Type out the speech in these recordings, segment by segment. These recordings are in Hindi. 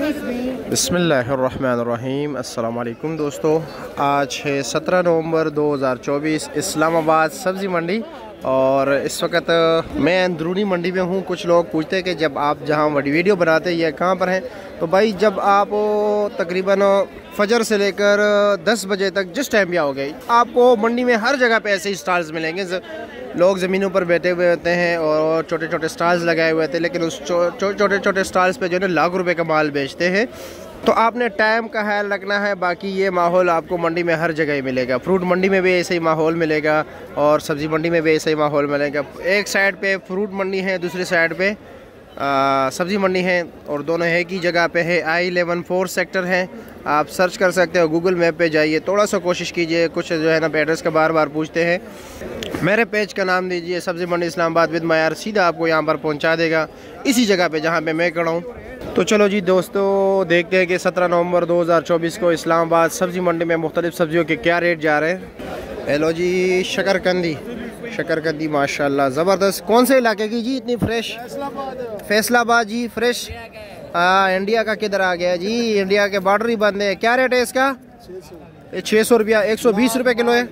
बिस्मिल्लाहिर्रहमानिर्रहीम। अस्सलाम वालेकुम दोस्तों, आज है 17 नवंबर 2024, इस्लामाबाद सब्ज़ी मंडी। और इस वक्त मैं अंदरूनी मंडी में हूँ। कुछ लोग पूछते हैं कि जब आप जहाँ वीडियो बनाते हैं ये कहाँ पर हैं, तो भाई जब आप तकरीबन फजर से लेकर 10 बजे तक जिस टाइम भी आओगे आपको मंडी में हर जगह पे ऐसे ही स्टॉल्स मिलेंगे। लोग ज़मीनों पर बैठे हुए होते हैं और छोटे छोटे स्टॉल्स लगाए हुए थे, लेकिन उस छोटे छोटे स्टॉल्स पे जो है लाख रुपए का माल बेचते हैं। तो आपने टाइम का ख्याल रखना है। बाकी ये माहौल आपको मंडी में हर जगह ही मिलेगा। फ्रूट मंडी में भी ऐसे ही माहौल मिलेगा और सब्ज़ी मंडी में भी ऐसे ही माहौल मिलेगा। एक साइड पे फ्रूट मंडी है, दूसरी साइड पे सब्ज़ी मंडी है, और दोनों एक ही जगह पे है। I-11 सेक्टर है। आप सर्च कर सकते हो, गूगल मैप पे जाइए, थोड़ा सा कोशिश कीजिए। कुछ जो है ना एड्रेस का बार बार पूछते हैं। मेरे पेज का नाम दीजिए सब्ज़ी मंडी इस्लामाबाद विद मयार, सीधा आपको यहाँ पर पहुँचा देगा, इसी जगह पे जहाँ पे मैं खड़ा हूँ। तो चलो जी दोस्तों, देखते हैं कि 17 नवंबर 2024 को इस्लामाबाद सब्ज़ी मंडी में मुख्तलिफ़ सब्ज़ियों के क्या रेट जा रहे हैं। हेलो जी, शकरकंदी माशाल्लाह ज़बरदस्त। कौन से इलाके की जी इतनी फ्रेश? फैसलाबाद जी, फ्रेश। इंडिया का किधर आ गया जी, इंडिया के बॉर्डर ही बंद है। क्या रेट है इसका? 600 रुपया, 120 रुपये किलो है।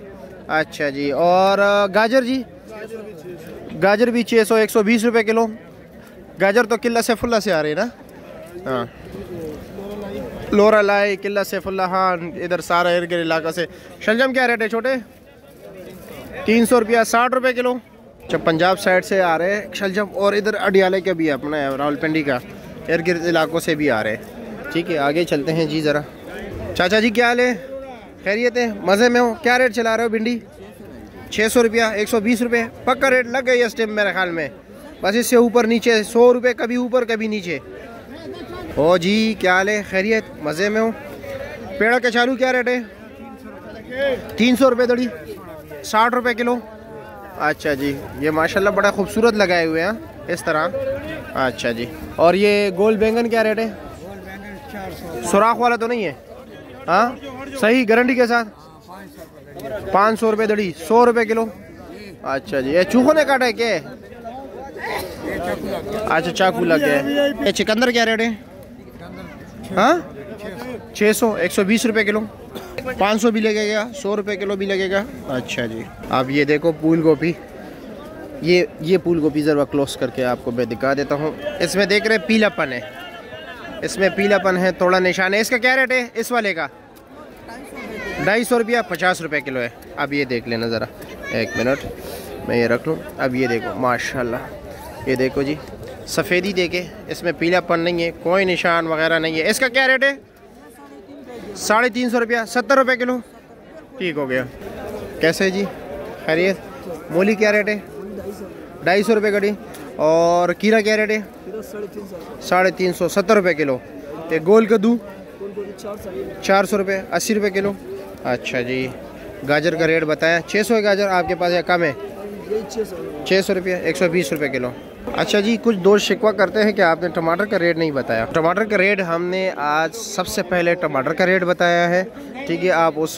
अच्छा जी। और गाजर जी? गाजर भी 600, 120 रुपये किलो। गाजर तो किला सैफुल्ला से आ रही है ना? हाँ, लोरा लाई, किला सैफुल्ला, हाँ इधर सारा इर्द इलाका से। शलजम क्या रेट है छोटे? 300 रुपया, 60 रुपये किलो। अच्छा, पंजाब साइड से आ रहे हैं शलजम, और इधर अडियाले के भी अपना रावलपिंडी का इर्द गिर्द इलाकों से भी आ रहे हैं। ठीक है, आगे चलते हैं जी ज़रा। चाचा जी क्या हाल है? खैरियत है? मज़े में हो? क्या रेट चला रहे हो भिंडी? 600 रुपया, 120 रुपये पक्का रेट लग गई इस टाइम मेरे ख्याल में। बस इससे ऊपर नीचे 100 रुपये, कभी ऊपर कभी नीचे। ओ जी क्या हाल है? खैरियत? मज़े में हो? पेड़ा के चालू क्या रेट है? 300 रुपये दड़ी, 60 रुपये किलो। अच्छा जी, ये माशाल्लाह बड़ा खूबसूरत लगाए हुए हैं इस तरह। अच्छा जी। और ये गोल बैंगन क्या रेट है? सुराख वाला तो नहीं है? हाँ सही, गारंटी के साथ 500 रुपये दड़ी, 100 रुपये किलो। अच्छा जी। ये चूहों ने काटा है क्या? अच्छा, चाकू लग गया। ये चिकंदर क्या रेट है? हाँ 600, 120 रुपये किलो। 500 भी लगेगा, 100 रुपये किलो भी लगेगा। अच्छा जी। अब ये देखो फूल गोभी, ये फूल गोभी ज़रा क्लोज करके आपको मैं दिखा देता हूँ। इसमें देख रहे पीलापन है, इसमें पीलापन है, थोड़ा निशान है। इसका क्या रेट है इस वाले का? 250 रुपया, 50 रुपये किलो है। अब ये देख लेना ज़रा, एक मिनट मैं ये रख लूँ। अब ये देखो माशाल्लाह, ये देखो जी, सफ़ेदी देखे, इसमें पीलापन नहीं है, कोई निशान वगैरह नहीं है। इसका क्या रेट है? 350 रुपया, 70 रुपये किलो। ठीक हो गया। कैसे जी, खैरियत? मूली क्या रेट है? 250 रुपये गड़ी। और खीरा क्या रेट है? 350, 70 रुपये किलो। ये गोल कद्दू 400 रुपये, 80 रुपये किलो। अच्छा जी। गाजर का रेट बताया 600 है गाजर आपके पास, या कम है? 600 रुपये, 120 रुपये किलो। अच्छा जी, कुछ दोस्त शिकवा करते हैं कि आपने टमाटर का रेट नहीं बताया। टमाटर का रेट हमने आज सबसे पहले टमाटर का रेट बताया है। ठीक है, आप उस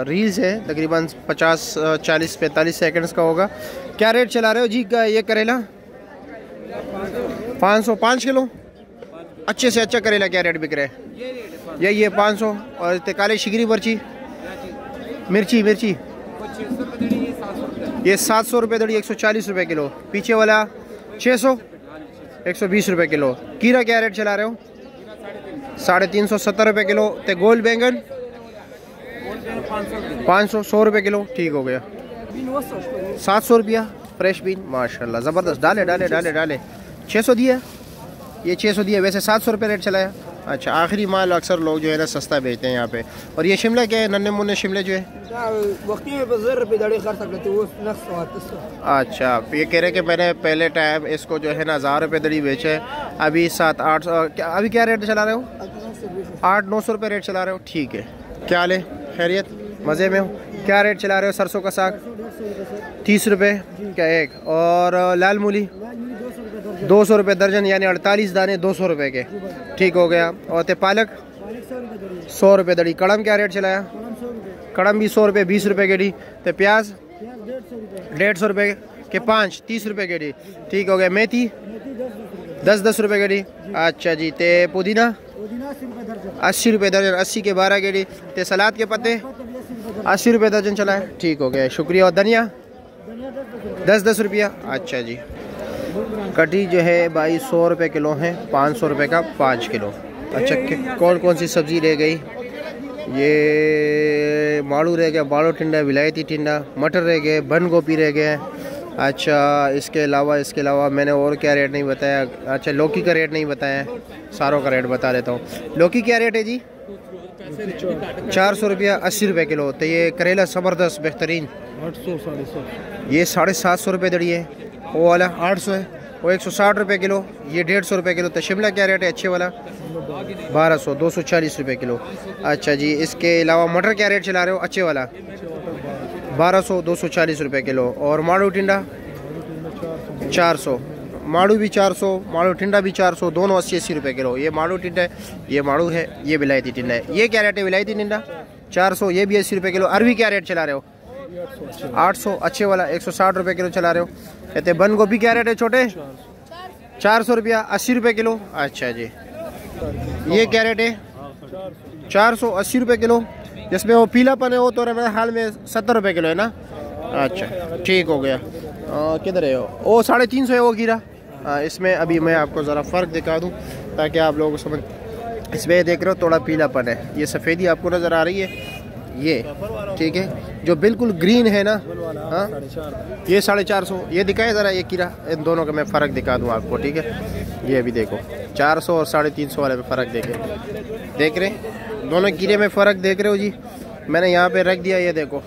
रील्स है तकरीबन 50, 40, 45 सेकंड्स का होगा। क्या रेट चला रहे हो जी ये करेला? 500, 5 किलो। अच्छे से अच्छा करेला क्या रेट बिक रहा है? ये 500। और काले शिगरी मिर्ची ये 700 रुपये दड़ी, 140 रुपये किलो। पीछे वाला 600, 120 रुपये किलो। कीरा क्या रेट चला रहे हो? 350, 70 रुपये किलो। तो गोल बैंगन 500, 100 रुपये किलो। ठीक हो गया। 700 रुपया फ्रेश बीन, माशाल्लाह ज़बरदस्त। डाले 600 दिया, ये 600 दिया। वैसे 700 रुपये रेट चलाया। अच्छा, आखिरी माल अक्सर लोग जो है ना सस्ता बेचते हैं यहाँ पे। और ये शिमला क्या है, नन्हे मुन्ने शिमले जो है? अच्छा, ये कह रहे कि मैंने पहले टाइम इसको जो है ना 1000 रुपये दड़ी बेचे है, अभी 700-800। अभी क्या रेट चला रहे हो? 800-900 रुपये रेट चला रहे हो। ठीक है। क्या हाल है? खैरियत? मज़े में हो? क्या रेट चला रहे हो? सरसों का साग 30 रुपये क्या एक। और लाल मूली 200 रुपये दर्जन, यानी 48 दाने 200 रुपये के। ठीक हो गया। और ते पालक 100 रुपये दड़ी। कड़म क्या रेट चलाया? कड़म भी 100 रुपये, 20 रुपये गेड़ी। तो प्याज 150 रुपये के 5, 30 रुपये गेड़ी। ठीक हो गया। मेथी 10-10 रुपए गेड़ी। अच्छा जी। ते पुदीना 80 रुपए दर्जन, 80 के 12 गेड़ी। ते सलाद के पत्ते 80 रुपए दर्जन चला है, ठीक हो गया, शुक्रिया। और धनिया 10-10 रुपया। अच्छा जी। कटी जो है भाई 100 रुपये किलो है, 500 रुपये का 5 किलो। अच्छा, कौन कौन सी सब्ज़ी रह गई? ये माड़ू रह गया, बाड़ो टिंडा, विलायती टिंडा, मटर रह गए, बंद गोभी रह गए। अच्छा, इसके अलावा मैंने और क्या रेट नहीं बताया? अच्छा, लौकी का रेट नहीं बताया, सारों का रेट बता देता हूँ। लौकी क्या रेट है जी? 400 रुपया, 80 रुपये किलो। तो ये करेला ज़बरदस्त बेहतरीन 800 ये 750 रुपये दड़ी है। वो वाला 800 है, वो 160 रुपये किलो। ये 150 रुपये किलो। तो शिमला क्या रेट है अच्छे वाला? 1200, 240 रुपये किलो। अच्छा जी। इसके अलावा मटर क्या रेट चला रहे हो अच्छे वाला? 1200, 240 रुपये किलो। और माड़ू टिंडा 400, माड़ू भी 400, माड़ू टिंडा भी 400, दोनों 80-80 रुपये किलो। ये माड़ू टिंडा है, ये माड़ू है, ये विलायती टिंडा है। ये क्या रेट है विलायती टिंडा? 400, ये भी 80 रुपये किलो। अरबी क्या रेट चला रहे हो? 800 अच्छे वाला, 160 रुपये किलो चला रहे हो। कहते बंद गोभी क्या रेट है छोटे? 400 रुपया, 80 रुपये किलो। अच्छा जी। ये क्या रेट है? 480 रुपये किलो। जिसमें वो पीलापन है वो तो मेरे हाल में 70 रुपये किलो है ना। अच्छा, ठीक हो गया। किधर है वो? 350 है वो गिरा। इसमें अभी मैं आपको ज़रा फ़र्क दिखा दूँ ताकि आप लोगों को समझ। इसमें देख रहे हो थोड़ा पीलापन है, ये सफ़ेदी आपको नज़र आ रही है, ये ठीक है। जो बिल्कुल ग्रीन है ना, हाँ, ये 450। ये दिखाए ज़रा ये कीरा, इन दोनों का मैं फ़र्क दिखा दूँ आपको, ठीक है। ये अभी देखो 400 और 350 वाले में फ़र्क देख रहे दोनों कीरे में फ़र्क देख रहे हो जी। मैंने यहाँ पे रख दिया, ये देखो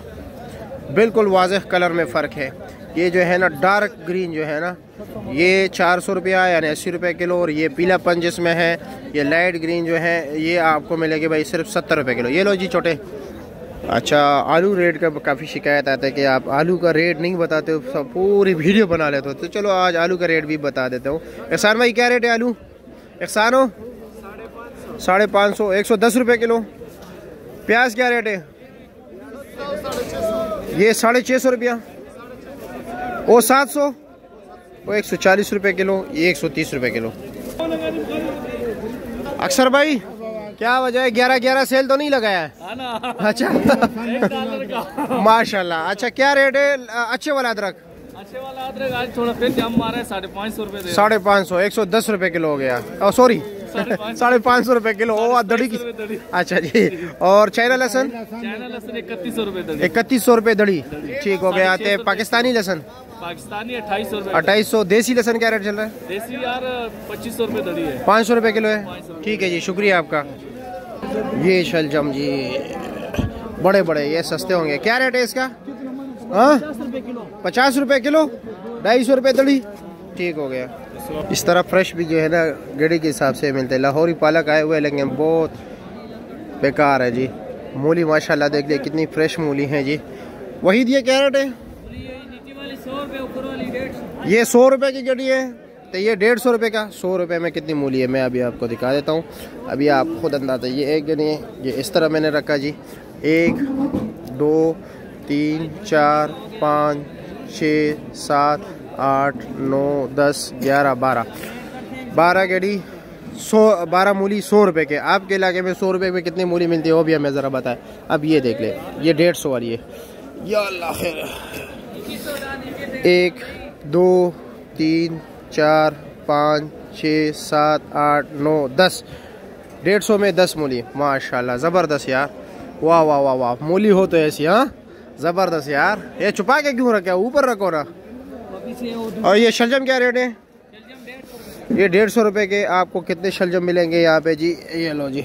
बिल्कुल वाज़ेह कलर में फ़र्क है। ये जो है ना डार्क ग्रीन जो है ना, ये 400 रुपया यानी 80 रुपये किलो। और ये पीलापन जिसमें है, ये लाइट ग्रीन जो है, ये आपको मिलेगी भाई सिर्फ 70 रुपये किलो। ये लो जी छोटे। अच्छा, आलू रेट का काफ़ी शिकायत आता है कि आप आलू का रेट नहीं बताते हो, सब पूरी वीडियो बना लेते हो। तो चलो आज आलू का रेट भी बता देता हूँ। एहसान भाई क्या रेट है आलू? एहसान हो 550, 110 रुपये किलो। प्याज क्या रेट है? ये 650 रुपया। वो 700, वो 140 रुपये किलो। ये 130 रुपये किलो। अक्सर भाई क्या वजह है? 11-11 सेल तो नहीं लगाया है? अच्छा माशाल्लाह। अच्छा, क्या रेट है अच्छे वाला अदरक? अच्छे वाला अदरक आज थोड़ा फिर जम मारा है, 550 रुपये। 550, 110 रुपये किलो हो गया। सॉरी 550 रुपये किलो। वो दड़ी की। अच्छा जी। और चाइना लहसन? 3100 रुपये दड़ी। 3100 रुपये दड़ी, ठीक हो गया। आते पाकिस्तानी लहसन? पाकिस्तानी 2800 रुपये। 2800। देसी लहसन क्या रेट चल रहा है? देसी यार 2500 रुपये दड़ी है। 500 रुपये किलो है, ठीक है जी, शुक्रिया आपका। ये शलजम जी बड़े बड़े, ये सस्ते होंगे। क्या रेट है इसका? हाँ 50 रुपये किलो, 250 रुपये दड़ी, ठीक हो गया। इस तरह फ्रेश भी जो है ना गेड़ी के हिसाब से मिलते हैं। लाहौरी पालक आए हुए लेकिन बहुत बेकार है जी। मूली माशाल्लाह देख लिया कितनी फ्रेश मूली है जी। वही दिए क्या रेट है? ये 100 रुपये की गेड़ी है, तो ये 150 रुपये का। 100 रुपये में कितनी मूली है मैं अभी आपको दिखा देता हूँ, अभी आप खुद अंदाज़ा। ये एक गिनिए, ये इस तरह मैंने रखा जी। 1 2 3 4 5 6 7 8 9 10 11 12 गेड़ी 12 मूली 100 रुपये के। आपके इलाके में 100 रुपये में कितनी मूली मिलती है वो भी हमें ज़रा बताएं। अब ये देख ले, ये 150 वाली है। या अल्लाह खैर। 1 2 3 4 5 6 7 8 9 10 150 में 10 मूली माशाल्लाह ज़बरदस्त यार। वाह वाह वाह वाह, मूली हो तो ऐसी। हाँ ज़बरदस्त यार। ये छुपा के क्यों रखा? ऊपर रखो ना। और ये शलजम क्या रेट है? ये 150 रुपये के। आपको कितने शलजम मिलेंगे यहाँ पे जी? ये लो जी,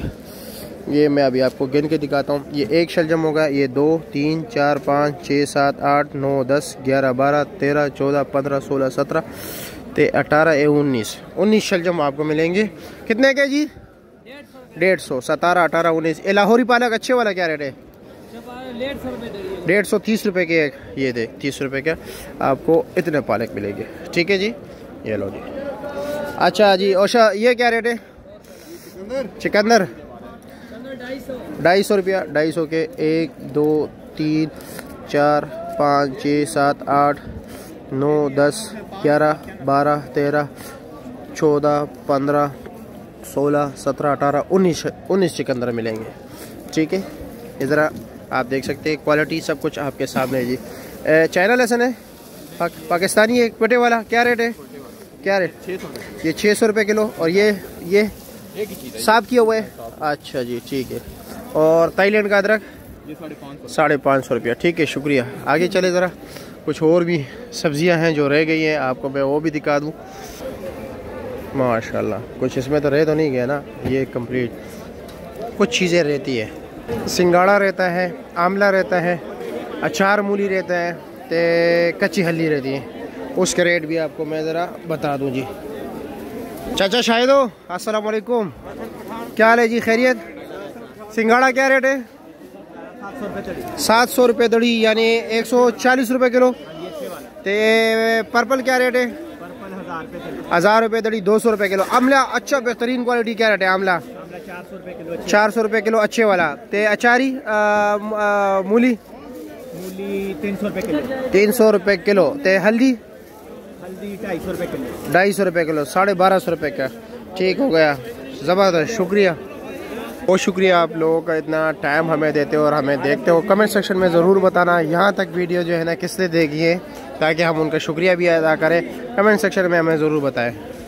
ये मैं अभी आपको गिन के दिखाता हूँ। ये एक शलजम होगा, ये 2 3 4 5 6 7 8 9 10 11 12 13 14 15 16 17 18 19 शलजम आपको मिलेंगे। कितने के जी? 150, 17 18 19। लाहौरी पालक अच्छे वाला क्या रेट है? 150 रुपये के एक। ये देख 30 रुपये का आपको इतने पालक मिलेंगे, ठीक है जी। ये लो जी। अच्छा जी। ओशा ये क्या रेट है? चिकंदर 250 रुपया। 250 के 1 2 3 4 5 6 7 8 9 10 11 12 13 14, 15, 16, 17, 18, 19 चिकंदर मिलेंगे। ठीक है, इधर आप देख सकते हैं क्वालिटी सब कुछ आपके सामने है जी। चाइना लहसुन है पाकिस्तानी है पटे वाला, क्या रेट है? क्या रेट? 600। ये 600 रुपये किलो। और ये साफ किया हुआ है? अच्छा जी, ठीक है। और थाईलैंड का अदरक? 550 रुपया। ठीक है, शुक्रिया। आगे चले ज़रा, कुछ और भी सब्जियां हैं जो रह गई हैं, आपको मैं वो भी दिखा दूं। माशाल्लाह, कुछ इसमें तो रह तो नहीं गया ना, ये कंप्लीट कुछ चीज़ें रहती है। सिंगाड़ा रहता है, आमला रहता है, अचार मूली रहता है, ते कच्ची हल्दी रहती है। उसके रेट भी आपको मैं ज़रा बता दूं जी। चाचा शाहिद हो, अस्सलाम वालेकुम, क्या हाल है जी? खैरियत? सिंगाड़ा क्या रेट है? 700 रुपये दड़ी, यानी 140 रुपये किलो। ते पर्पल क्या रेट है? 1000 रुपये दड़ी, 200 रुपये किलो। आमला अच्छा बेहतरीन क्वालिटी क्या रेट है? आमला 400 रुपये किलो, अच्छे वाला। ते अचारी मूली 300 रुपये किलो। 300 रुपये किलो। ते हल्दी 250 रुपये किलो। 250 रुपये किलो, 1250 रुपये का। ठीक हो गया, ज़बरदस्त, शुक्रिया। बहुत शुक्रिया आप लोगों का, इतना टाइम हमें देते हो और हमें देखते हो। कमेंट सेक्शन में ज़रूर बताना यहाँ तक वीडियो जो है ना किसने देखी है, ताकि हम उनका शुक्रिया भी अदा करें। कमेंट सेक्शन में हमें ज़रूर बताएं।